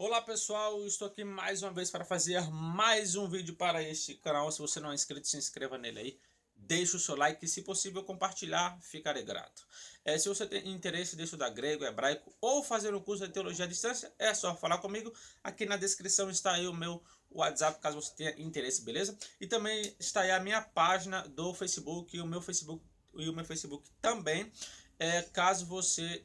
Olá pessoal, estou aqui mais uma vez para fazer mais um vídeo para este canal. Se você não é inscrito, se inscreva nele aí. Deixe o seu like e, se possível, compartilhar, ficarei grato. Se você tem interesse de estudar grego, hebraico ou fazer um curso de teologia à distância, é só falar comigo. Aqui na descrição está aí o meu WhatsApp, caso você tenha interesse, beleza? E também está aí a minha página do Facebook e o meu Facebook também, caso você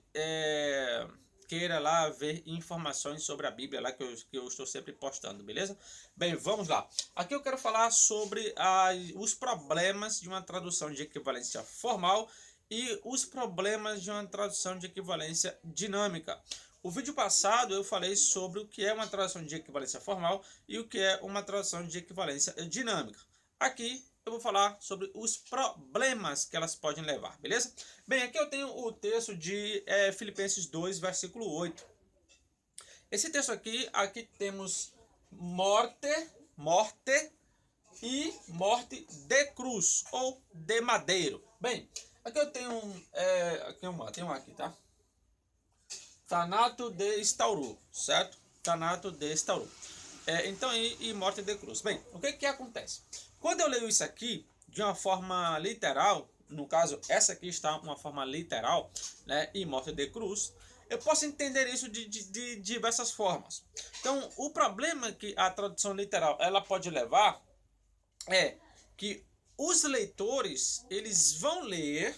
queira lá ver informações sobre a Bíblia lá que eu estou sempre postando, beleza? Bem, vamos lá. Aqui eu quero falar sobre os problemas de uma tradução de equivalência formal e os problemas de uma tradução de equivalência dinâmica. O vídeo passado eu falei sobre o que é uma tradução de equivalência formal e o que é uma tradução de equivalência dinâmica. Aqui eu vou falar sobre os problemas que elas podem levar, beleza? Bem, aqui eu tenho o texto de Filipenses 2, versículo 8. Esse texto aqui temos morte e morte de cruz, ou de madeiro. Bem, aqui eu tenho tem um aqui, tá? Thanato de Stauru, certo? Thanato de Stauru. Então, e morte de cruz. Bem, o que acontece? Quando eu leio isso aqui de uma forma literal, no caso, essa aqui está uma forma literal, né, e morte de cruz, eu posso entender isso de diversas formas. Então, o problema que a tradução literal ela pode levar é que os leitores, eles vão ler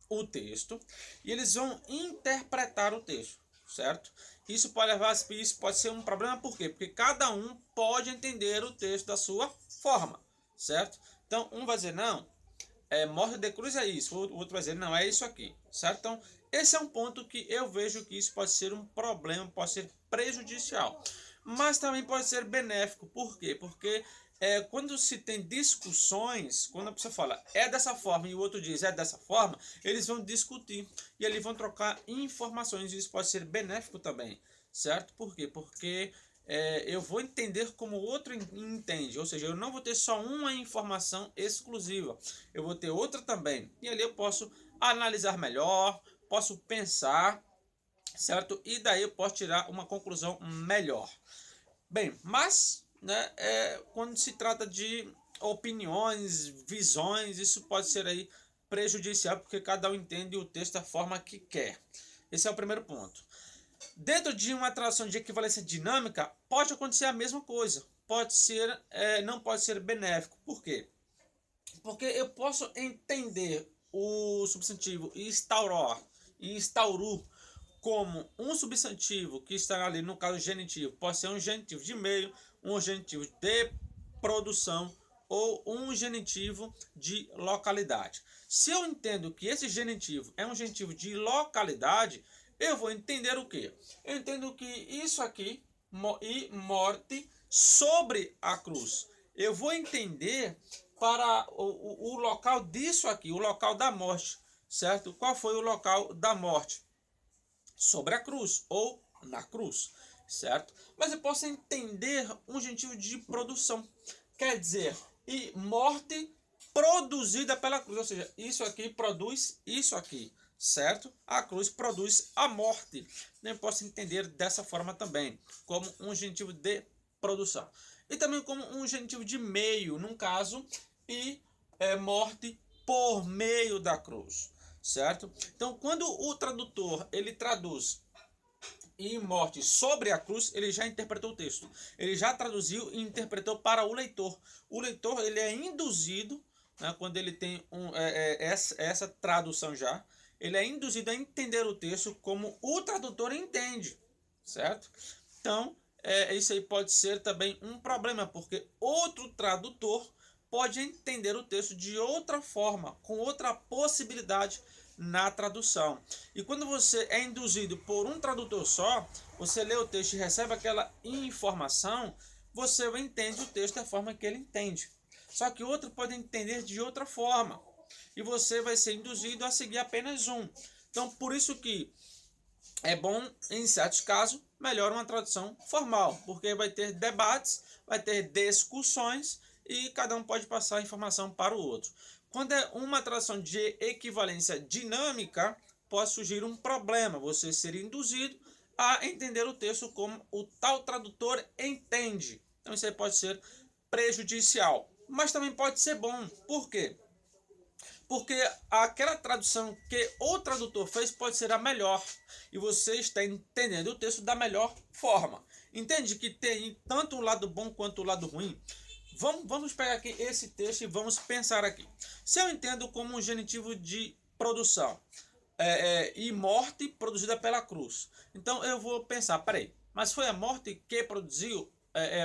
o texto e eles vão interpretar o texto, certo? Isso pode ser um problema, por quê? Porque cada um pode entender o texto da sua forma, certo? Então, um vai dizer, não, morte de cruz é isso, o outro vai dizer, não, é isso aqui, certo? Então, esse é um ponto que eu vejo que isso pode ser um problema, pode ser prejudicial, mas também pode ser benéfico. Por quê? Porque quando se tem discussões, quando a pessoa fala é dessa forma e o outro diz é dessa forma, eles vão discutir e eles vão trocar informações, e isso pode ser benéfico também, certo? Por quê? Porque eu vou entender como o outro entende, ou seja, eu não vou ter só uma informação exclusiva, eu vou ter outra também, e ali eu posso analisar melhor, posso pensar, certo? E daí eu posso tirar uma conclusão melhor. Bem, mas né, quando se trata de opiniões, visões, isso pode ser aí prejudicial, porque cada um entende o texto da forma que quer. Esse é o primeiro ponto. Dentro de uma tradução de equivalência dinâmica, pode acontecer a mesma coisa. Pode ser, não pode ser benéfico. Por quê? Porque eu posso entender o substantivo instaurar e instauru como um substantivo que está ali, no caso genitivo, pode ser um genitivo de meio, um genitivo de produção ou um genitivo de localidade. Se eu entendo que esse genitivo é um genitivo de localidade, eu vou entender o que? Eu entendo que isso aqui, e morte sobre a cruz. Eu vou entender para o local disso aqui, o local da morte, certo? Qual foi o local da morte? Sobre a cruz ou na cruz, certo? Mas eu posso entender um genitivo de produção, quer dizer, e morte produzida pela cruz, ou seja, isso aqui produz isso aqui, certo? A cruz produz a morte. Eu posso entender dessa forma também, como um genitivo de produção. E também como um genitivo de meio, num caso, e morte por meio da cruz, certo? Então, quando o tradutor ele traduz e morte sobre a cruz, ele já interpretou o texto. Ele já traduziu e interpretou para o leitor. O leitor ele é induzido, né, quando ele tem essa tradução já, ele é induzido a entender o texto como o tradutor entende, certo? Então, isso aí pode ser também um problema, porque outro tradutor pode entender o texto de outra forma, com outra possibilidade na tradução. E quando você é induzido por um tradutor só, você lê o texto e recebe aquela informação, você entende o texto da forma que ele entende. Só que outro pode entender de outra forma, e você vai ser induzido a seguir apenas um. Então, por isso que é bom, em certos casos, melhor uma tradução formal, porque vai ter debates, vai ter discussões e cada um pode passar a informação para o outro. Quando é uma tradução de equivalência dinâmica, pode surgir um problema, você ser induzido a entender o texto como o tal tradutor entende. Então isso aí pode ser prejudicial, mas também pode ser bom. Por quê? Porque aquela tradução que o tradutor fez pode ser a melhor e você está entendendo o texto da melhor forma. Entende que tem tanto o lado bom quanto o lado ruim? Vamos pegar aqui esse texto e vamos pensar aqui. Se eu entendo como um genitivo de produção e morte produzida pela cruz, então eu vou pensar, peraí, mas foi a morte que produziu,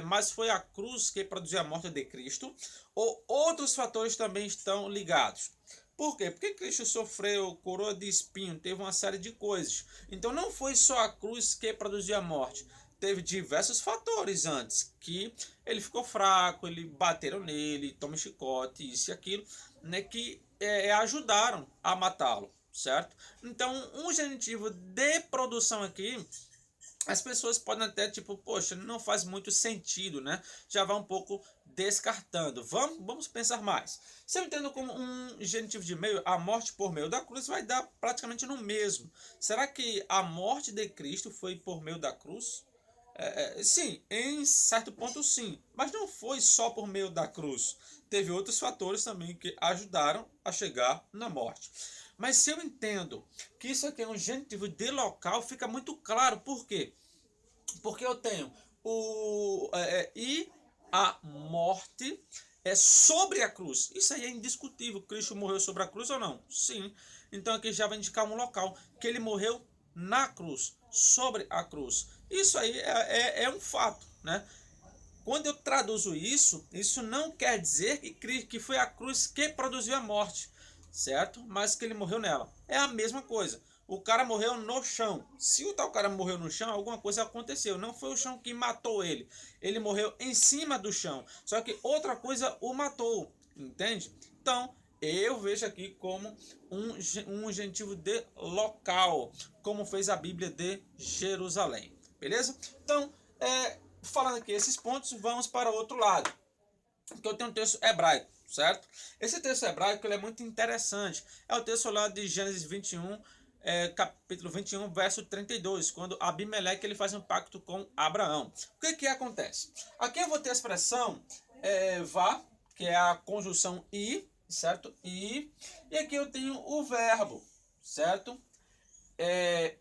mas foi a cruz que produziu a morte de Cristo? Ou outros fatores também estão ligados? Por quê? Porque Cristo sofreu coroa de espinho, teve uma série de coisas. Então não foi só a cruz que produziu a morte. Teve diversos fatores antes, que ele ficou fraco, ele bateram nele, tomou chicote, isso e aquilo, né, que ajudaram a matá-lo, certo? Então, um genitivo de produção aqui, as pessoas podem até, tipo, poxa, não faz muito sentido, né? Já vai um pouco descartando. Vamos pensar mais. Se eu entendo como um genitivo de meio, a morte por meio da cruz vai dar praticamente no mesmo. Será que a morte de Cristo foi por meio da cruz? Sim, em certo ponto sim, mas não foi só por meio da cruz. Teve outros fatores também que ajudaram a chegar na morte. Mas se eu entendo que isso aqui é um genitivo de local, fica muito claro. Por quê? Porque eu tenho e a morte é sobre a cruz. Isso aí é indiscutível. Cristo morreu sobre a cruz ou não? Sim. Então aqui já vai indicar um local que ele morreu na cruz, sobre a cruz. Isso aí é um fato, né? Quando eu traduzo isso, isso não quer dizer que foi a cruz que produziu a morte, certo? Mas que ele morreu nela. É a mesma coisa. O cara morreu no chão. Se o tal cara morreu no chão, alguma coisa aconteceu. Não foi o chão que matou ele. Ele morreu em cima do chão. Só que outra coisa o matou. Entende? Então, eu vejo aqui como um genitivo de local, como fez a Bíblia de Jerusalém. Beleza? Então, falando aqui esses pontos, vamos para o outro lado. Porque eu tenho um texto hebraico, certo? Esse texto hebraico ele é muito interessante. É o texto lá de Gênesis 21, capítulo 21, verso 32, quando Abimeleque ele faz um pacto com Abraão. O que que acontece? Aqui eu vou ter a expressão vá, que é a conjunção i, certo? E aqui eu tenho o verbo, certo?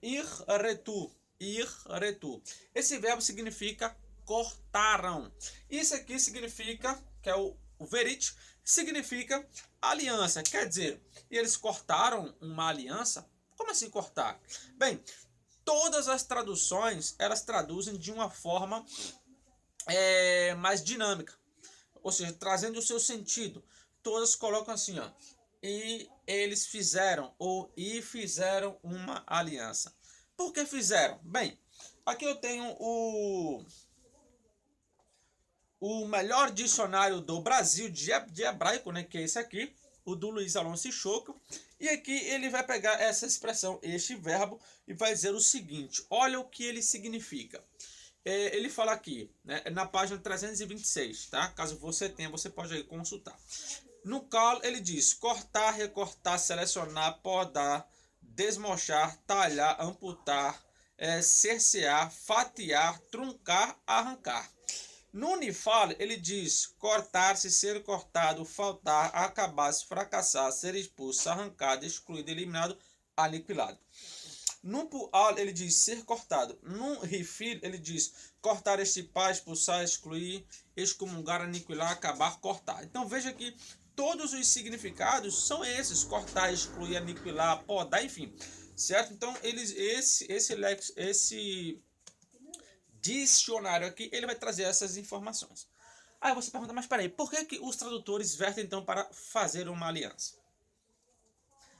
Ir retu. Ir retu. Esse verbo significa cortaram. Isso aqui significa, que é o verit, significa aliança. Quer dizer, eles cortaram uma aliança. Como assim cortar? Bem, todas as traduções, elas traduzem de uma forma mais dinâmica. Ou seja, trazendo o seu sentido. Todas colocam assim, ó. E eles fizeram, ou e fizeram uma aliança. Por que fizeram? Bem, aqui eu tenho o melhor dicionário do Brasil de hebraico, né, que é esse aqui, o do Luiz Alonso Choco. E aqui ele vai pegar essa expressão, este verbo, e vai dizer o seguinte: olha o que ele significa. Ele fala aqui, né, na página 326, tá? Caso você tenha, você pode aí consultar. No qual ele diz: cortar, recortar, selecionar, podar, desmochar, talhar, amputar, cercear, fatiar, truncar, arrancar. No Unifal, ele diz: cortar-se, ser cortado, faltar, acabar-se, fracassar, ser expulso, arrancado, excluído, eliminado, aniquilado. No Pual, ele diz ser cortado. No Rifil, ele diz cortar, estipar, expulsar, excluir, excomungar, aniquilar, acabar, cortar. Então veja que todos os significados são esses: cortar, excluir, aniquilar, podar, enfim. Certo? Então esse dicionário aqui, ele vai trazer essas informações. Aí você pergunta, mas peraí, por que os tradutores vertem então para fazer uma aliança?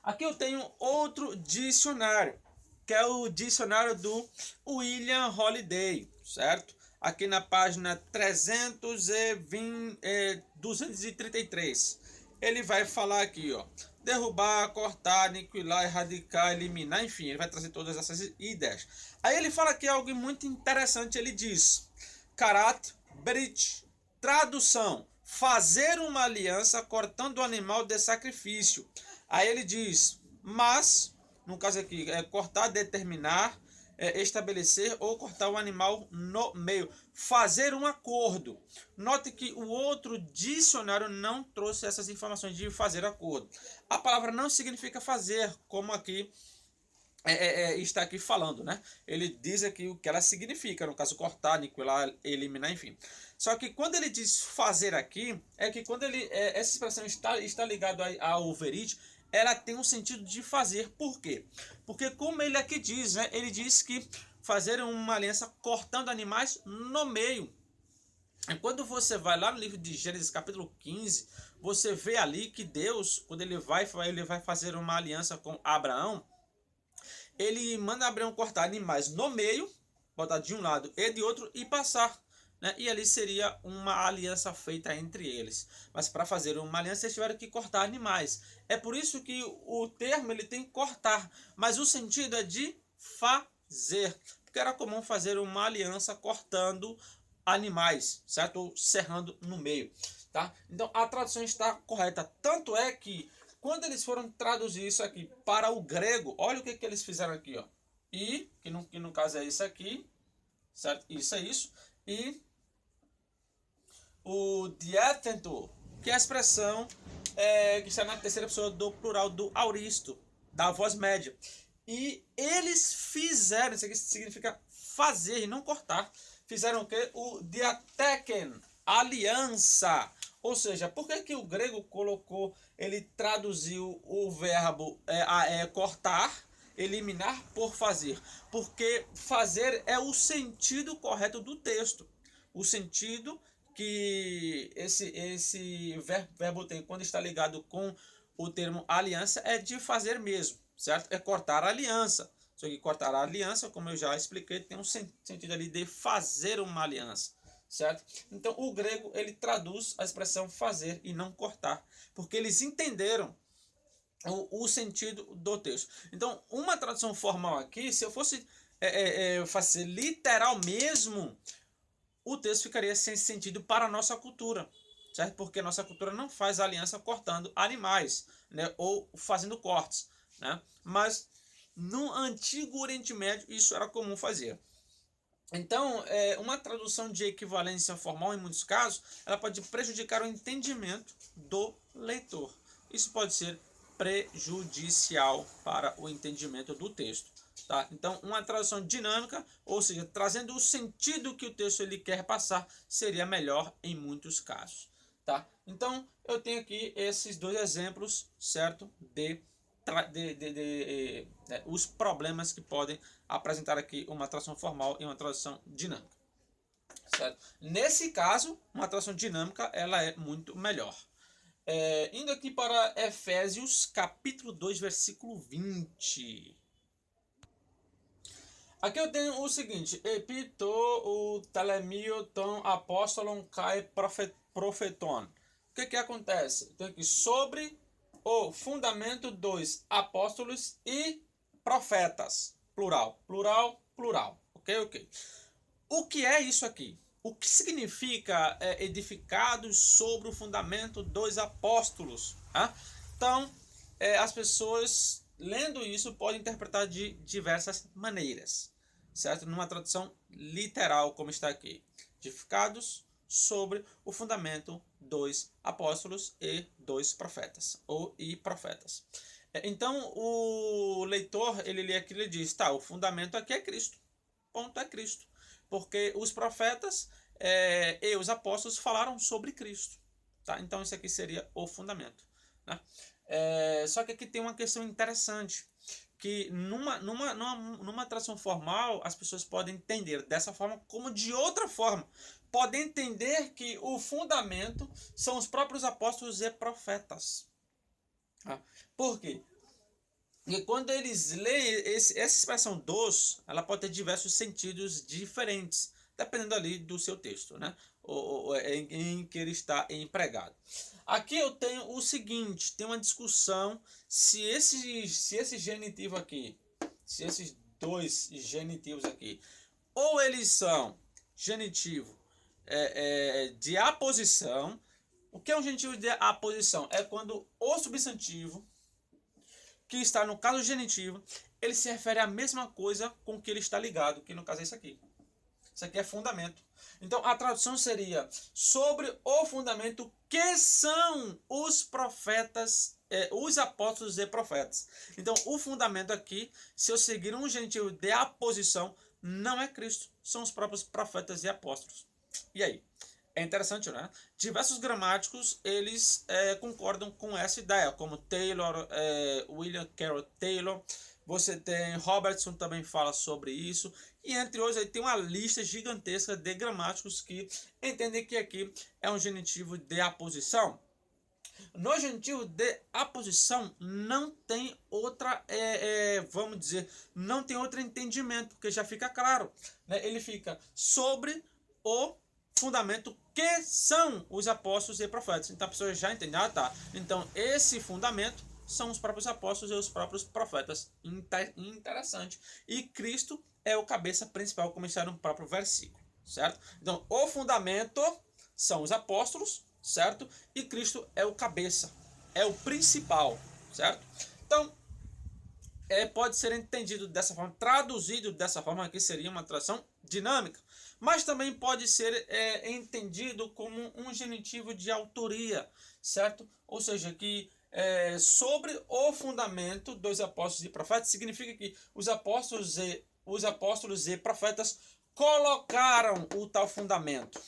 Aqui eu tenho outro dicionário, que é o dicionário do William Holiday, certo? Aqui na página 233. Ele vai falar aqui, ó: derrubar, cortar, aniquilar, erradicar, eliminar, enfim, ele vai trazer todas essas ideias. Aí ele fala aqui algo muito interessante, ele diz: Karat Brit, tradução, fazer uma aliança cortando o animal de sacrifício. Aí ele diz: mas, no caso aqui, cortar, determinar, estabelecer ou cortar o animal no meio. Fazer um acordo. Note que o outro dicionário não trouxe essas informações de fazer acordo. A palavra não significa fazer, como aqui está aqui falando, né? Ele diz aqui o que ela significa, no caso cortar, aniquilar, eliminar, enfim. Só que quando ele diz fazer aqui, é que quando essa expressão está ligada ao verite, ela tem um sentido de fazer. Por quê? Porque como ele aqui diz, né? Ele diz que fazer uma aliança cortando animais no meio. E quando você vai lá no livro de Gênesis capítulo 15, você vê ali que Deus, quando ele vai fazer uma aliança com Abraão, ele manda Abraão cortar animais no meio, botar de um lado e de outro e passar. Né? E ali seria uma aliança feita entre eles. Mas para fazer uma aliança, eles tiveram que cortar animais. É por isso que o termo ele tem cortar, mas o sentido é de fazer. Porque era comum fazer uma aliança cortando animais, certo? Ou serrando no meio. Tá? Então a tradução está correta. Tanto é que quando eles foram traduzir isso aqui para o grego, olha o que eles fizeram aqui, ó. E, que no caso é isso aqui, certo? Isso é isso. E o diétento, que é a expressão que está na terceira pessoa do plural do auristo, da voz média. E eles fizeram, isso aqui significa fazer e não cortar. Fizeram o que? O diateken, aliança. Ou seja, por que o grego colocou, ele traduziu o verbo cortar, eliminar por fazer? Porque fazer é o sentido correto do texto. O sentido que esse verbo tem quando está ligado com o termo aliança é de fazer mesmo, certo? É cortar a aliança. Só que cortar a aliança, como eu já expliquei, tem um sentido ali de fazer uma aliança, certo? Então o grego ele traduz a expressão fazer e não cortar, porque eles entenderam o sentido do texto. Então uma tradução formal aqui, se eu fosse fazer literal mesmo, o texto ficaria sem sentido para a nossa cultura, certo? Porque a nossa cultura não faz aliança cortando animais, né? Ou fazendo cortes, né? Mas no antigo Oriente Médio isso era comum fazer. Então, uma tradução de equivalência formal, em muitos casos, ela pode prejudicar o entendimento do leitor. Isso pode ser prejudicial para o entendimento do texto. Tá? Então, uma tradução dinâmica, ou seja, trazendo o sentido que o texto ele quer passar, seria melhor em muitos casos. Tá? Então, eu tenho aqui esses dois exemplos, certo? Os problemas que podem apresentar aqui uma tradução formal e uma tradução dinâmica. Certo? Nesse caso, uma tradução dinâmica ela é muito melhor. Indo aqui para Efésios capítulo 2, versículo 20. Aqui eu tenho o seguinte: Epito o telemio ton apóstolon kai profeton. O que acontece? Então aqui, sobre o fundamento dos apóstolos e profetas. Plural, plural, plural. Ok? O que é isso aqui? O que significa edificados sobre o fundamento dos apóstolos? Então, as pessoas lendo isso podem interpretar de diversas maneiras, certo? Numa tradução literal, como está aqui. Edificados sobre o fundamento dos apóstolos e dos profetas, e profetas. Então, o leitor, ele lê aquilo e diz, tá, o fundamento aqui é Cristo. Ponto, é Cristo. Porque os profetas e os apóstolos falaram sobre Cristo. Tá? Então, isso aqui seria o fundamento. Né? Só que aqui tem uma questão interessante, que numa tradução formal, as pessoas podem entender dessa forma como de outra forma. Podem entender que o fundamento são os próprios apóstolos e profetas. Por quê? Porque quando eles leem essa expressão dos, ela pode ter diversos sentidos diferentes, dependendo ali do seu texto, né? Ou em que ele está empregado. Aqui eu tenho o seguinte, tem uma discussão se esse genitivo aqui, se esses dois genitivos aqui, ou eles são genitivo de aposição. O que é um genitivo de aposição? É quando o substantivo, que está no caso genitivo, ele se refere à mesma coisa com que ele está ligado, que no caso é isso aqui. Isso aqui é fundamento. Então, a tradução seria sobre o fundamento que são os profetas, os apóstolos e profetas. Então, o fundamento aqui, se eu seguir um genitivo de aposição, não é Cristo, são os próprios profetas e apóstolos. E aí? É interessante, né? Diversos gramáticos, eles concordam com essa ideia, como Taylor, William Carroll Taylor. Você tem Robertson também fala sobre isso. E entre outros, aí tem uma lista gigantesca de gramáticos que entendem que aqui é um genitivo de aposição. No genitivo de aposição não tem outra, vamos dizer, não tem outro entendimento, porque já fica claro, né? Ele fica sobre o fundamento que são os apóstolos e profetas. Então a pessoa já entende, tá. Então esse fundamento são os próprios apóstolos e os próprios profetas. Interessante. E Cristo é o cabeça principal, como está no próprio versículo, certo? Então o fundamento são os apóstolos, certo? E Cristo é o cabeça, é o principal, certo? Então, pode ser entendido dessa forma, traduzido dessa forma, que seria uma tradução dinâmica, mas também pode ser entendido como um genitivo de autoria, certo? Ou seja, que sobre o fundamento dos apóstolos e profetas, significa que os apóstolos e profetas colocaram o tal fundamento.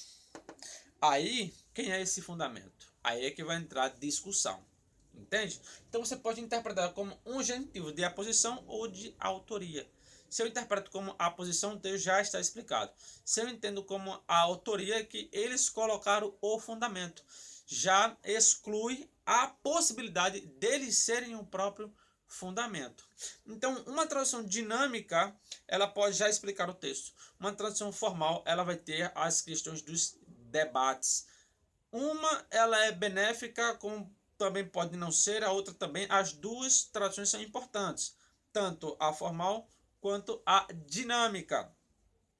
Aí, quem é esse fundamento? Aí é que vai entrar a discussão. Entende? Então você pode interpretar como um genitivo de aposição ou de autoria. Se eu interpreto como aposição, o texto já está explicado. Se eu entendo como a autoria, é que eles colocaram o fundamento. Já exclui a possibilidade deles serem o próprio fundamento. Então, uma tradução dinâmica, ela pode já explicar o texto. Uma tradução formal, ela vai ter as questões dos debates. Uma, ela é benéfica, como também pode não ser, a outra também. As duas traduções são importantes, tanto a formal quanto a dinâmica,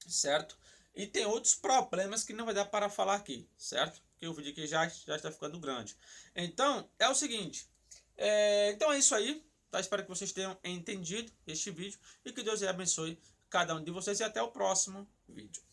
certo? E tem outros problemas que não vai dar para falar aqui, certo? Porque o vídeo aqui já está ficando grande. Então, é o seguinte, então é isso aí, tá? Espero que vocês tenham entendido este vídeo e que Deus abençoe cada um de vocês e até o próximo vídeo.